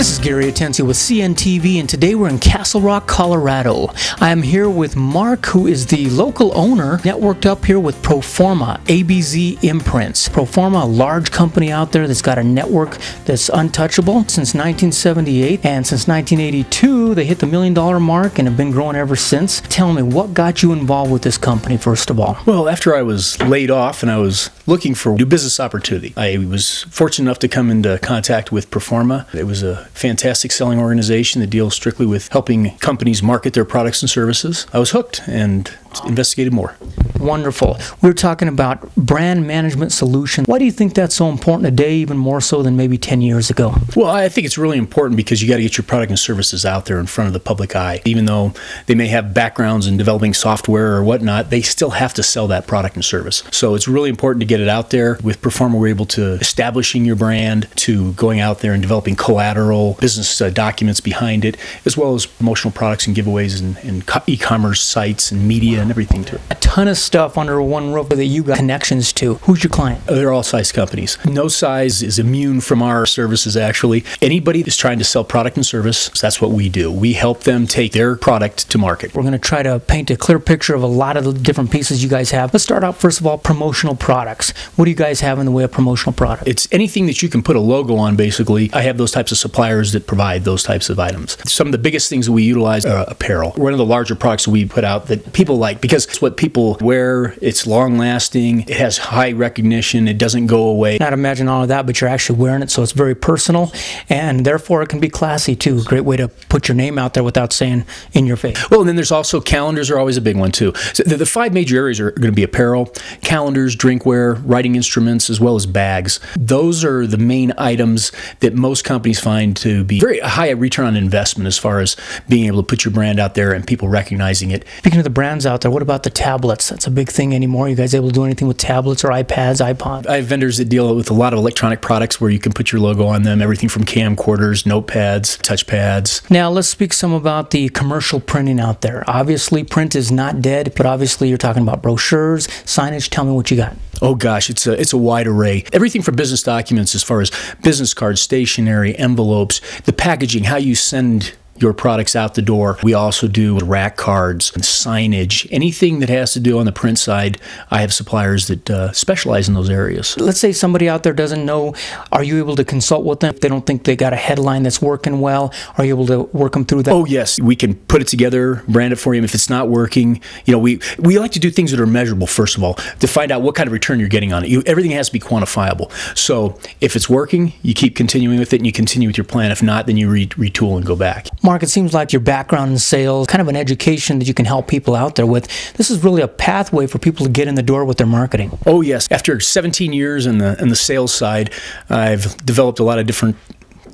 This is Gary Atencio with CNTV, and today we're in Castle Rock, Colorado. I am here with Mark, who is the local owner, networked up here with PROforma, ABZ Imprints. PROforma, a large company out there that's got a network that's untouchable since 1978, and since 1982 they hit the $1 million mark and have been growing ever since. Tell me, what got you involved with this company, first of all? Well, after I was laid off and I was looking for a new business opportunity, I was fortunate enough to come into contact with PROforma. It was a fantastic selling organization that deals strictly with helping companies market their products and services. I was hooked and investigated more. Wonderful. We were talking about brand management solutions. Why do you think that's so important today, even more so than maybe 10 years ago? Well, I think it's really important because you got to get your product and services out there in front of the public eye. Even though they may have backgrounds in developing software or whatnot, they still have to sell that product and service. So it's really important to get it out there. With PROforma, we're able to establishing your brand, to going out there and developing collateral, business documents behind it, as well as promotional products and giveaways and e-commerce sites and media and everything too. A ton of stuff under one roof that you got connections to. Who's your client? They're all size companies. No size is immune from our services, actually. Anybody that's trying to sell product and service, that's what we do. We help them take their product to market. We're going to try to paint a clear picture of a lot of the different pieces you guys have. Let's start out, first of all, promotional products. What do you guys have in the way of promotional products? It's anything that you can put a logo on, basically. I have those types of suppliers that provide those types of items. Some of the biggest things that we utilize are apparel. One of the larger products that we put out that people like because it's what people wear, it's long lasting, it has high recognition, it doesn't go away. Not imagine all of that, but you're actually wearing it, so it's very personal, and therefore it can be classy too. Great way to put your name out there without saying in your face. Well, and then there's also calendars are always a big one too. So the five major areas are going to be apparel, calendars, drinkware, writing instruments, as well as bags. Those are the main items that most companies find to be very high return on investment as far as being able to put your brand out there and people recognizing it. Speaking of the brands out there, what about the tablets? That's a big thing anymore. You guys able to do anything with tablets or iPads, iPods? I have vendors that deal with a lot of electronic products where you can put your logo on them, everything from camcorders, notepads, touchpads. Now let's speak some about the commercial printing out there. Obviously print is not dead, but obviously you're talking about brochures, signage. Tell me what you got. Oh gosh, it's a wide array. Everything from business documents as far as business cards, stationery, envelopes, the packaging, how you send your products out the door. We also do rack cards and signage. Anything that has to do on the print side, I have suppliers that specialize in those areas. Let's say somebody out there doesn't know. Are you able to consult with them if they don't think they got a headline that's working well? Are you able to work them through that? Oh yes, we can put it together, brand it for you. If it's not working, we like to do things that are measurable first of all to find out what kind of return you're getting on it. Everything has to be quantifiable. So if it's working, you keep continuing with it and you continue with your plan. If not, then you retool and go back. Mark, it seems like your background in sales, kind of an education that you can help people out there with. This is really a pathway for people to get in the door with their marketing. Oh yes. After 17 years in the sales side, I've developed a lot of different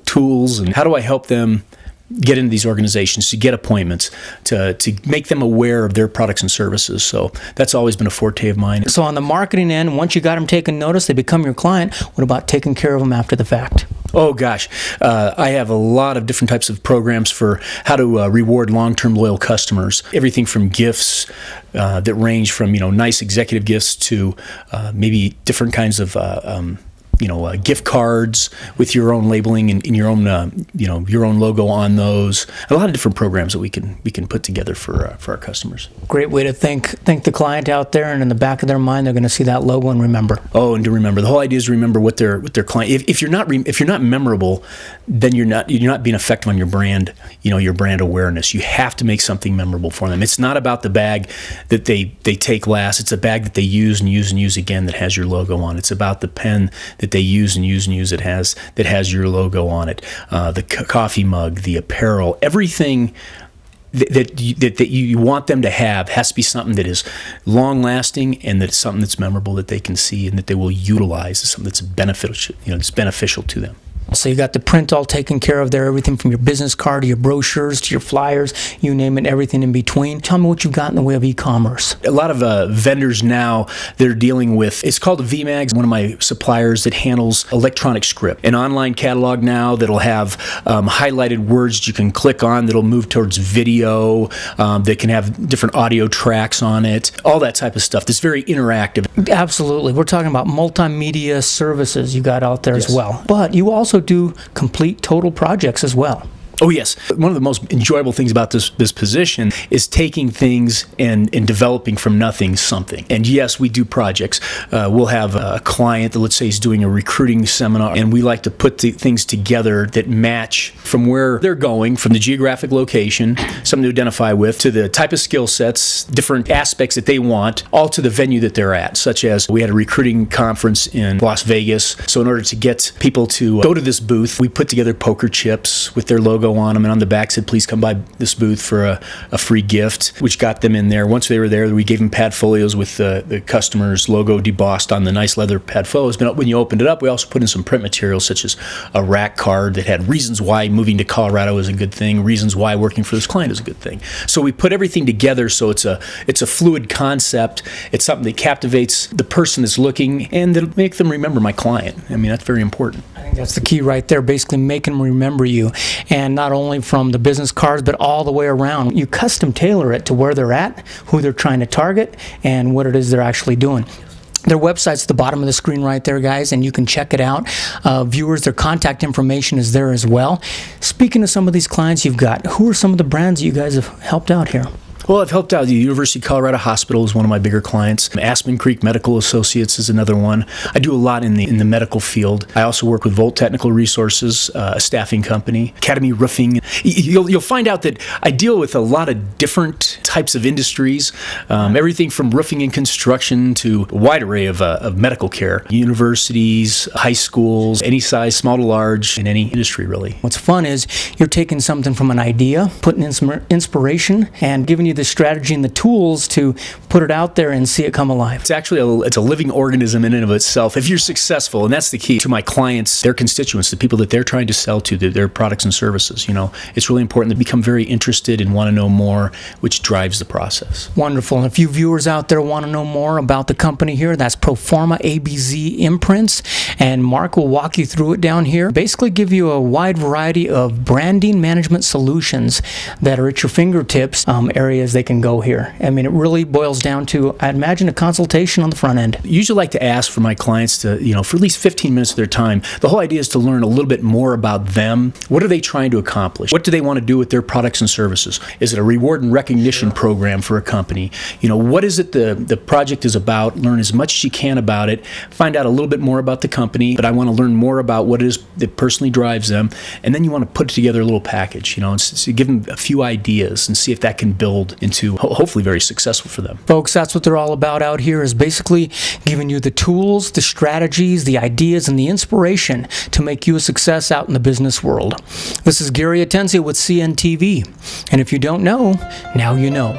tools. And how do I help them get into these organizations, to get appointments, to make them aware of their products and services? So that's always been a forte of mine. So on the marketing end, once you got them taking notice, they become your client. What about taking care of them after the fact? Oh gosh, I have a lot of different types of programs for how to reward long-term loyal customers. Everything from gifts that range from nice executive gifts to maybe different kinds of gift cards with your own labeling and your own your own logo on those. A lot of different programs that we can put together for our customers. Great way to thank the client out there, and in the back of their mind, they're going to see that logo and remember. Oh, and to remember. The whole idea is to remember what their client. If you're not memorable, then you're not being effective on your brand. Your brand awareness. You have to make something memorable for them. It's not about the bag that they take last. It's a bag that they use and use and use again that has your logo on. It's about the pen that they use and use and use that has your logo on it. The coffee mug, the apparel, everything that you want them to have has to be something that is long lasting and that's something that's memorable that they can see and that they will utilize. It's something that's beneficial to them. So you got the print all taken care of there, everything from your business card to your brochures to your flyers, you name it, everything in between. Tell me what you got in the way of e-commerce. A lot of vendors now, they're dealing with, it's called VMAG, one of my suppliers that handles electronic script. An online catalog now that'll have highlighted words that you can click on that'll move towards video, that can have different audio tracks on it, all that type of stuff that's very interactive. Absolutely. We're talking about multimedia services you got out there as well. But you also also do complete total projects as well. Oh, yes. One of the most enjoyable things about this position is taking things and developing from nothing something. And yes, we do projects. We'll have a client that, let's say, is doing a recruiting seminar, and we like to put the things together that match from where they're going, from the geographic location, something to identify with, to the type of skill sets, different aspects that they want, all to the venue that they're at, such as we had a recruiting conference in Las Vegas. So in order to get people to go to this booth, we put together poker chips with their logo on them, and on the back said, please come by this booth for a free gift, which got them in there. Once they were there, we gave them pad folios with the customer's logo debossed on the nice leather pad folios. But when you opened it up, we also put in some print materials, such as a rack card that had reasons why moving to Colorado is a good thing, reasons why working for this client is a good thing. So we put everything together so it's a fluid concept. It's something that captivates the person that's looking, and that'll make them remember my client. I mean, that's very important. I think that's the key right there, basically making them remember you. And not only from the business cards, but all the way around. You custom tailor it to where they're at, who they're trying to target, and what it is they're actually doing. Their website's at the bottom of the screen right there, guys, and you can check it out. Viewers, their contact information is there as well. Speaking of some of these clients you've got, who are some of the brands that you guys have helped out here? Well, I've helped out the University of Colorado Hospital is one of my bigger clients. Aspen Creek Medical Associates is another one. I do a lot in the medical field. I also work with Volt Technical Resources, a staffing company, Academy Roofing. You'll find out that I deal with a lot of different types of industries, everything from roofing and construction to a wide array of medical care. Universities, high schools, any size, small to large, in any industry, really. What's fun is you're taking something from an idea, putting in some inspiration, and giving you the strategy and the tools to put it out there and see it come alive. It's actually it's a living organism in and of itself. If you're successful, and that's the key to my clients, their constituents, the people that they're trying to sell to, their products and services, it's really important to become very interested and want to know more, which drives the process. Wonderful. And if you viewers out there want to know more about the company here, that's PROforma ABZ Imprints, and Mark will walk you through it down here. Basically give you a wide variety of branding management solutions that are at your fingertips, areas they can go here. I mean, it really boils down to, I'd imagine, a consultation on the front end. I usually like to ask for my clients to, for at least 15 minutes of their time. The whole idea is to learn a little bit more about them. What are they trying to accomplish? What do they want to do with their products and services? Is it a reward and recognition program for a company? What is it the project is about? Learn as much as you can about it. Find out a little bit more about the company, but I want to learn more about what it is that personally drives them. And then you want to put together a little package, and so give them a few ideas and see if that can build into hopefully very successful for them. Folks, that's what they're all about out here, is basically giving you the tools, the strategies, the ideas, and the inspiration to make you a success out in the business world. This is Gary Atencia with CNTV, and if you don't know, now you know.